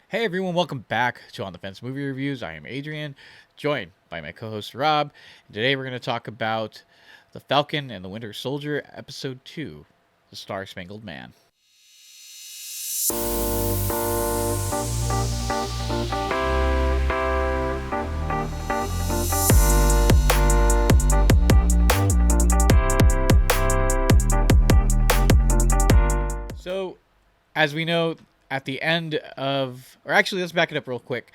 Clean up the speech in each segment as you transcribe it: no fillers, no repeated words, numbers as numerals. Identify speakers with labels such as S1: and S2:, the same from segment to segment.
S1: Hey everyone, welcome back to On the Fence Movie Reviews. I am Adrian, joined by my co-host Rob. And today we're going to talk about The Falcon and the Winter Soldier, Episode 2, The Star-Spangled Man. So, as we know, at the end of, or actually, let's back it up real quick.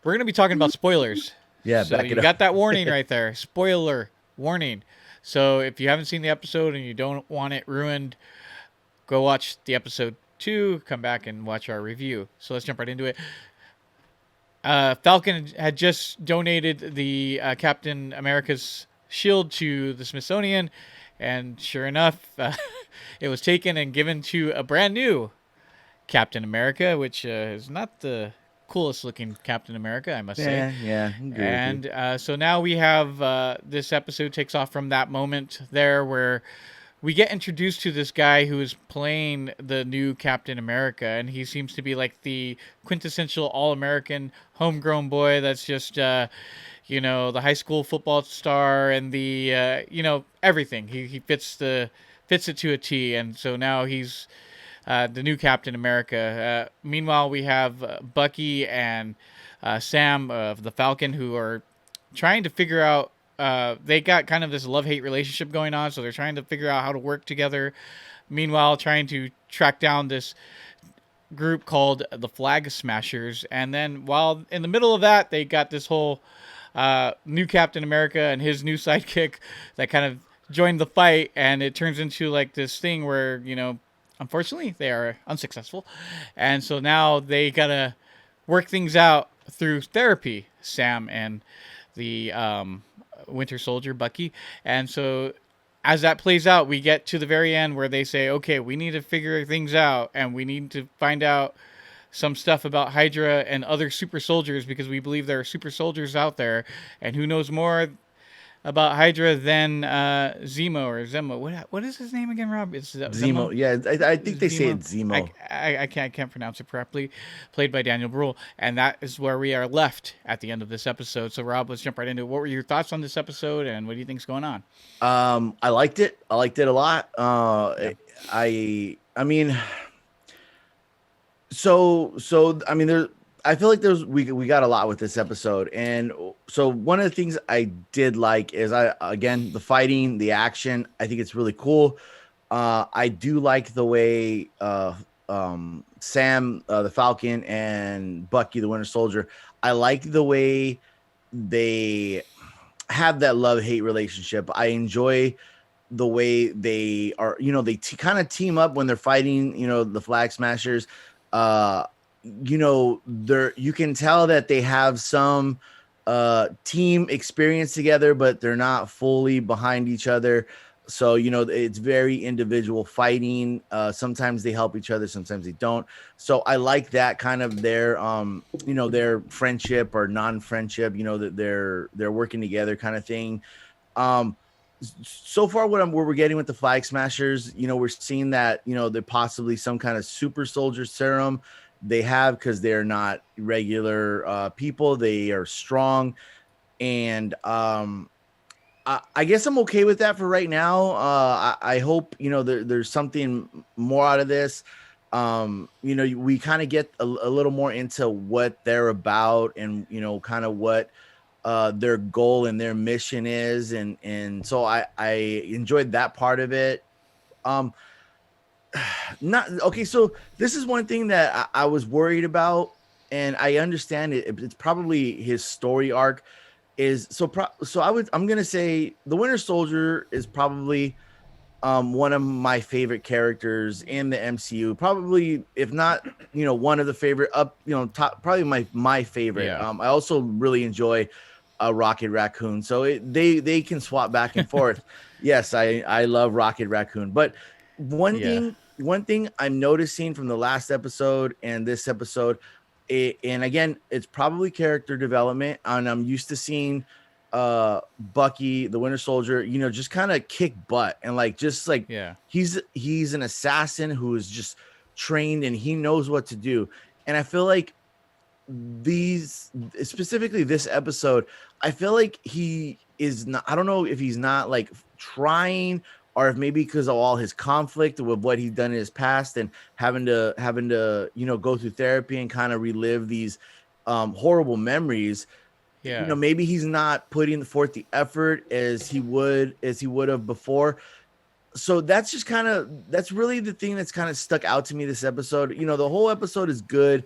S1: We're going to be talking about spoilers.
S2: Yeah,
S1: So
S2: back
S1: you
S2: it up.
S1: got that warning right there. Spoiler warning. So if you haven't seen the episode and you don't want it ruined, go watch the episode 2, come back and watch our review. So let's jump right into it. Falcon had just donated the Captain America's shield to the Smithsonian, and sure enough, it was taken and given to a brand new Captain America, which is not the coolest looking Captain America, I must say.
S2: Yeah, I agree with you.
S1: And so now we have this episode takes off from that moment there where we get introduced to this guy who is playing the new Captain America, and he seems to be like the quintessential all-American homegrown boy that's just the high school football star and the everything. He fits it to a T, and so now he's the new Captain America. Meanwhile, we have Bucky and Sam of the Falcon who are trying to figure out. They got kind of this love-hate relationship going on, so they're trying to figure out how to work together. Meanwhile, trying to track down this group called the Flag Smashers, and then while in the middle of that, they got this whole new Captain America and his new sidekick that kind of joined the fight, and it turns into like this thing where unfortunately they are unsuccessful, and so now they gotta work things out through therapy. Sam and the Winter Soldier, Bucky. And so as that plays out, we get to the very end where they say, okay, we need to figure things out and we need to find out some stuff about Hydra and other super soldiers because we believe there are super soldiers out there. And who knows more about Hydra than Zemo or Zemo? What is his name again, Rob? It's
S2: Zemo. Yeah, I think they say it's Zemo.
S1: I can't pronounce it properly. Played by Daniel Bruhl, and that is where we are left at the end of this episode. So, Rob, let's jump right into it. What were your thoughts on this episode, and what do you think's going on?
S2: I liked it. I liked it a lot.
S1: Yeah.
S2: I mean, I mean, there. I feel like we got a lot with this episode, and so one of the things I did like is the fighting, the action. I think it's really cool. I do like the way Sam, the Falcon, and Bucky, the Winter Soldier. I like the way they have that love-hate relationship. I enjoy the way they are. They kind of team up when they're fighting. The Flag Smashers. You can tell that they have some team experience together, but they're not fully behind each other. So, it's very individual fighting. Sometimes they help each other, sometimes they don't. So I like that kind of their friendship or non-friendship, that they're working together kind of thing. So far what we're getting with the Flag Smashers, we're seeing that, they're possibly some kind of super soldier serum they have because they're not regular people. They are strong. And I guess I'm okay with that for right now. I hope, there's something more out of this. We kind of get a little more into what they're about and, kind of what their goal and their mission is. And so I enjoyed that part of it. Not okay. So this is one thing that I was worried about, and I understand it. It's probably his story arc is I'm gonna say the Winter Soldier is probably one of my favorite characters in the MCU. Probably, if not, one of the favorite top, probably my favorite.
S1: Yeah.
S2: I also really enjoy Rocket Raccoon. So they can swap back and forth. Yes, I love Rocket Raccoon, but one thing I'm noticing from the last episode and this episode, and again, it's probably character development, and I'm used to seeing Bucky, the Winter Soldier, just kind of kick butt and he's an assassin who is just trained and he knows what to do. And I feel like these, specifically this episode, I feel like he is not, I don't know if he's not like trying, or if maybe because of all his conflict with what he's done in his past and having to go through therapy and kind of relive these horrible memories.
S1: Yeah.
S2: Maybe he's not putting forth the effort as he would have before. So that's really the thing that's kind of stuck out to me this episode. The whole episode is good.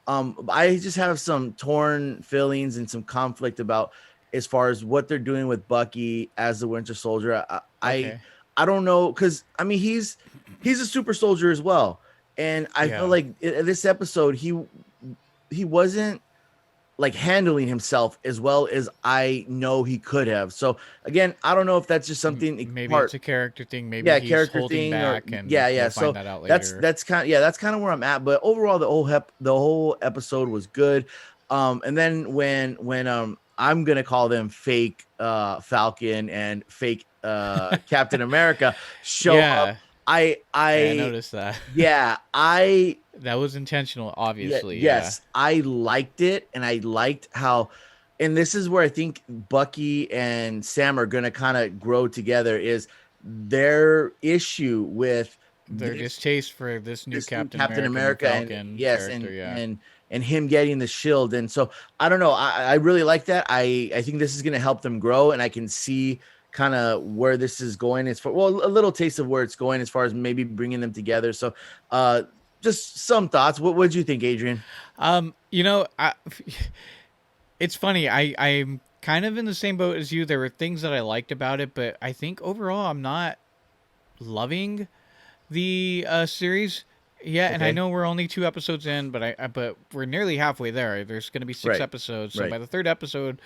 S2: I just have some torn feelings and some conflict about, as far as what they're doing with Bucky as the Winter Soldier. I
S1: Okay.
S2: I don't know, because I mean he's a super soldier as well, and I feel
S1: Yeah.
S2: like in this episode he wasn't like handling himself as well as I know he could have. So again, I don't know if that's just something
S1: Maybe it's
S2: part,
S1: a character thing. Maybe
S2: yeah,
S1: he's
S2: character
S1: holding
S2: thing, or
S1: back, and
S2: yeah.
S1: we'll find
S2: So
S1: that out
S2: that's
S1: later.
S2: that's kind of that's kind of where I'm at. But overall, the whole episode was good. And then when I'm gonna call them fake Falcon and fake Captain America show up,
S1: Yeah.
S2: I
S1: Yeah, I
S2: I
S1: noticed that.
S2: yeah I
S1: That was intentional,
S2: yeah,
S1: obviously. Yeah.
S2: yes, I liked it, and I liked how, and this is where I think Bucky and Sam are gonna kind of grow together. Is their issue with
S1: Their
S2: this
S1: distaste for this new
S2: this new
S1: Captain
S2: Captain
S1: America, new
S2: America, and
S1: Falcon
S2: yes,
S1: character. Yeah.
S2: and him getting the shield. And so I don't know. I really like that. I think this is gonna help them grow, and I can see kind of where this is going, as far, well, a little taste of where it's going as far as maybe bringing them together. So uh just some thoughts. What do you think, Adrian?
S1: It's funny. I'm kind of in the same boat as you. There were things that I liked about it, but I think overall I'm not loving the series. Yeah, and I
S2: Okay.
S1: know we're only 2 episodes in, but but we're nearly halfway there. There's going to be six
S2: Right.
S1: episodes, so
S2: Right.
S1: by the third episode,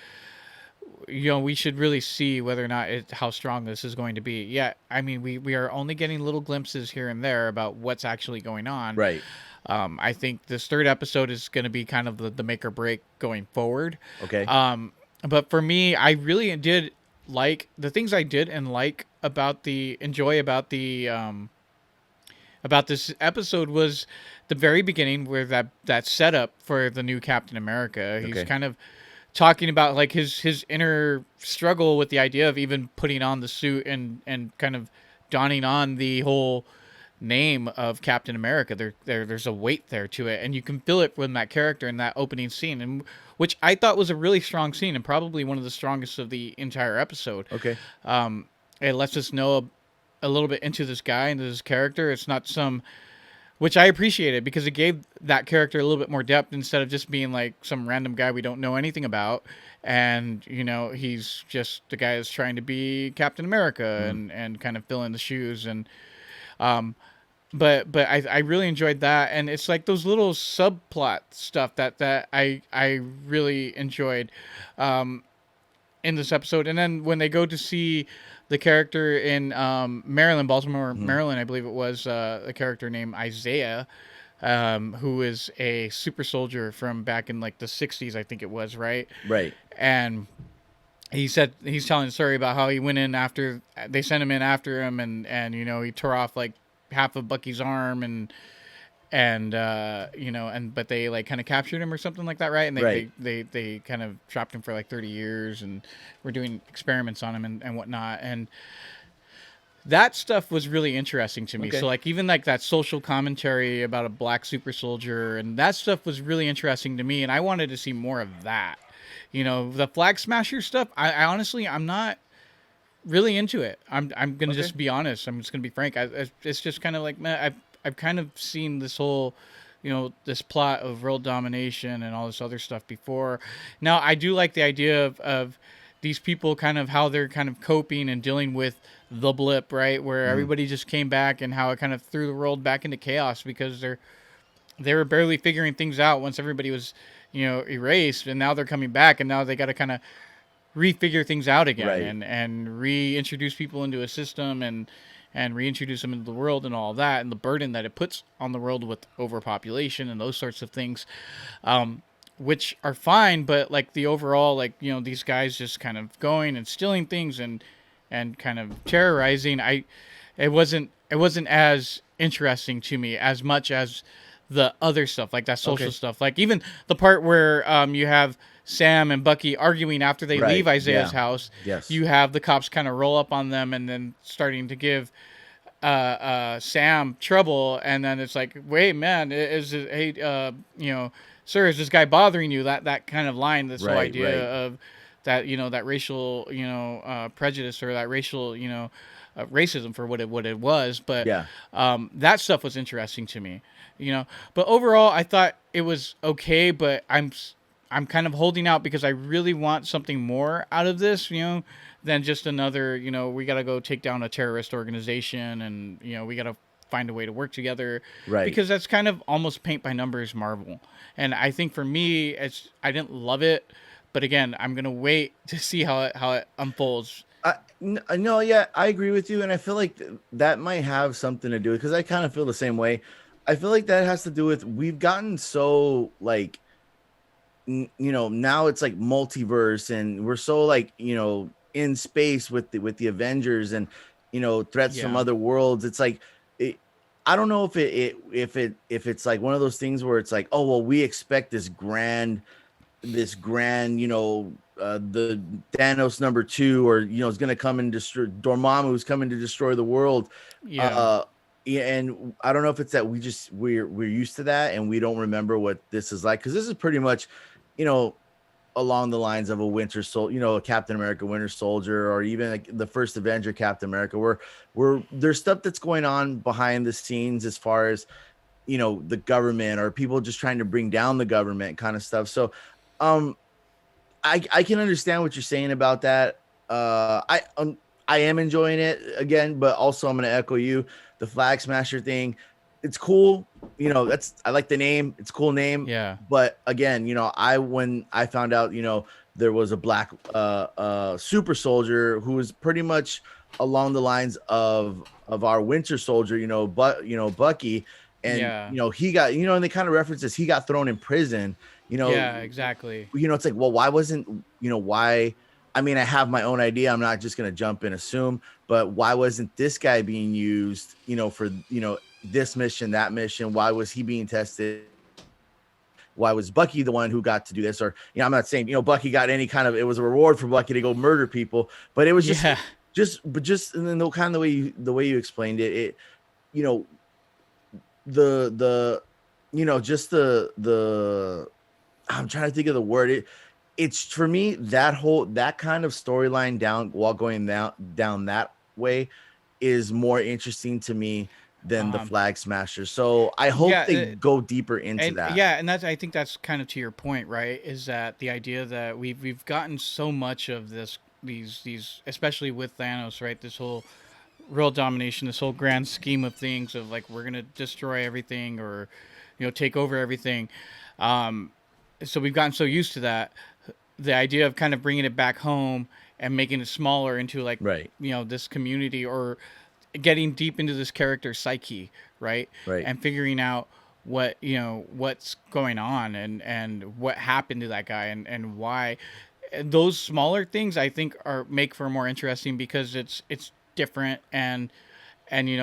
S1: we should really see whether or not how strong this is going to be. Yeah, I mean, we are only getting little glimpses here and there about what's actually going on.
S2: Right.
S1: I think this third episode is going to be kind of the make or break going forward.
S2: Okay.
S1: But for me, I really did like the things I did and like about the enjoy about this episode was the very beginning, where that setup for the new Captain America. He's
S2: Okay.
S1: kind of talking about like his inner struggle with the idea of even putting on the suit and kind of donning on the whole name of Captain America. There's a weight there to it, and you can feel it from that character in that opening scene, and which I thought was a really strong scene and probably one of the strongest of the entire episode.
S2: Okay.
S1: It lets us know a little bit into this guy and this character. It's not some, which I appreciated, because it gave that character a little bit more depth instead of just being like some random guy we don't know anything about. And he's just the guy that's trying to be Captain America
S2: Mhm.
S1: and kind of fill in the shoes. And um, but I really enjoyed that, and it's like those little subplot stuff that I really enjoyed in this episode. And then when they go to see the character in Maryland, Baltimore,
S2: Mhm.
S1: Maryland, I believe it was a character named Isaiah, who is a super soldier from back in like the '60s, I think it was, right?
S2: Right.
S1: And he said he's telling a story about how he went in after they sent him in after him, and he tore off like half of Bucky's arm, and but they like kind of captured him or something like that, right? And
S2: Right.
S1: they kind of trapped him for like 30 years and were doing experiments on him and whatnot. And that stuff was really interesting to me.
S2: Okay.
S1: So like even like that social commentary about a black super soldier, and that stuff was really interesting to me, and I wanted to see more of that. The flag smasher stuff, I honestly, I'm not really into it. I'm gonna
S2: Okay.
S1: just be honest. I'm just gonna be frank. It's just kind of like, man, I've kind of seen this whole, this plot of world domination and all this other stuff before. Now I do like the idea of these people, kind of how they're kind of coping and dealing with the blip, right? Where
S2: Mhm.
S1: everybody just came back, and how it kind of threw the world back into chaos, because they were barely figuring things out once everybody was, erased, and now they're coming back, and now they got to kind of refigure things out again,
S2: Right.
S1: and reintroduce people into a system, and reintroduce them into the world and all that, and the burden that it puts on the world with overpopulation and those sorts of things, which are fine, but like the overall, like, these guys just kind of going and stealing things and kind of terrorizing. It wasn't as interesting to me as much as the other stuff, like that social
S2: Okay.
S1: stuff. Like even the part where you have Sam and Bucky arguing after they leave
S2: Right.
S1: Isaiah's
S2: Yeah.
S1: house.
S2: Yes.
S1: You have the cops kind of roll up on them and then starting to give Sam trouble, and then it's like, wait, man, is it, hey, sir, is this guy bothering you? That kind of line, this whole
S2: Right.
S1: idea
S2: Right.
S1: of that, that racial, prejudice, or that racial, racism for what it was. But
S2: Yeah.
S1: that stuff was interesting to me, But overall, I thought it was okay, but I'm kind of holding out because I really want something more out of this, than just another, we got to go take down a terrorist organization, and, we got to find a way to work together,
S2: Right.
S1: because that's kind of almost paint by numbers Marvel. And I think for me, I didn't love it, but again, I'm going to wait to see how it unfolds.
S2: No, yeah, I agree with you, and I feel like that might have something to do because I kind of feel the same way. I feel like that has to do with we've gotten so like now it's like multiverse, and we're so like in space with the Avengers and threats from
S1: Yeah.
S2: other worlds. It's like it, I don't know if it's like one of those things where it's like, oh well, we expect this grand, the Thanos number two, or is going to come and destroy Dormammu's coming to destroy the world.
S1: Yeah.
S2: Uh, yeah, and I don't know if it's that we're used to that and we don't remember what this is like because this is pretty much, you know, along the lines of a Winter Soldier, a Captain America Winter Soldier, or even like the first Avenger Captain America, where there's stuff that's going on behind the scenes as far as the government or people just trying to bring down the government kind of stuff. So um I can understand what you're saying about that. I am enjoying it again, but also I'm going to echo you. The Flag Smasher thing, it's cool. That's I like the name. It's a cool name.
S1: Yeah.
S2: But again, I when I found out, there was a black super soldier who was pretty much along the lines of our Winter Soldier, but Bucky, and
S1: Yeah.
S2: he got and they kind of references he got thrown in prison. You know,
S1: Yeah, exactly.
S2: it's like, well, why wasn't, why? I mean, I have my own idea. I'm not just going to jump and assume, but why wasn't this guy being used, for, this mission, that mission? Why was he being tested? Why was Bucky the one who got to do this? Or, I'm not saying, Bucky got any kind of, it was a reward for Bucky to go murder people, but it was
S1: Yeah.
S2: and then the kind of the way you explained it, you know, the, just the, I'm trying to think of the word. It's for me that kind of storyline down while going down that way is more interesting to me than the
S1: Um
S2: Flag Smasher. So I hope
S1: yeah,
S2: they go deeper into
S1: and
S2: that.
S1: yeah, and that's, I think that's kind of to your point, right? Is that the idea that we've gotten so much of these, especially with Thanos, right? This whole world domination, this whole grand scheme of things of like, we're gonna destroy everything, or take over everything. Um, so we've gotten so used to that. The idea of kind of bringing it back home and making it smaller into like,
S2: Right.
S1: this community, or getting deep into this character psyche, right?
S2: Right.
S1: And figuring out what's going on, and what happened to that guy, and why. And those smaller things, I think, are make for more interesting, because it's different, and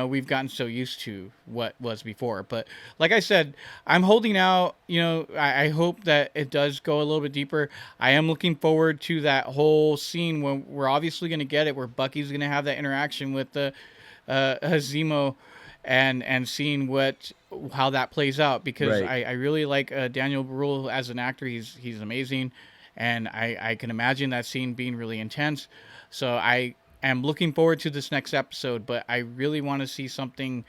S1: we've gotten so used to what was before. But like I said, I'm holding out. I hope that it does go a little bit deeper. I am looking forward to that whole scene when we're obviously going to get it, where Bucky's going to have that interaction with the Zemo, and seeing how that plays out, because
S2: Right.
S1: I really like Daniel Brühl as an actor. He's amazing, and I can imagine that scene being really intense. So I am looking forward to this next episode, but I really want to see something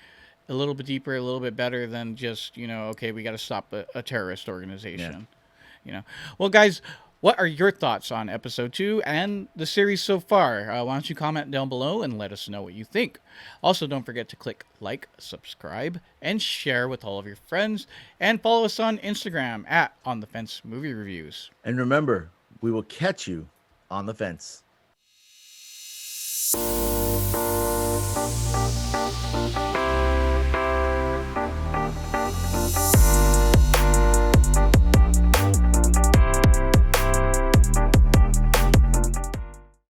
S1: a little bit deeper, a little bit better than just, okay, we got to stop a terrorist
S2: Yeah.
S1: organization. Well, guys, what are your thoughts on episode 2 and the series so far? Why don't you comment down below and let us know what you think. Also, don't forget to click like, subscribe, and share with all of your friends, and follow us on Instagram at On the Fence Movie Reviews.
S2: And remember, we will catch you on the fence.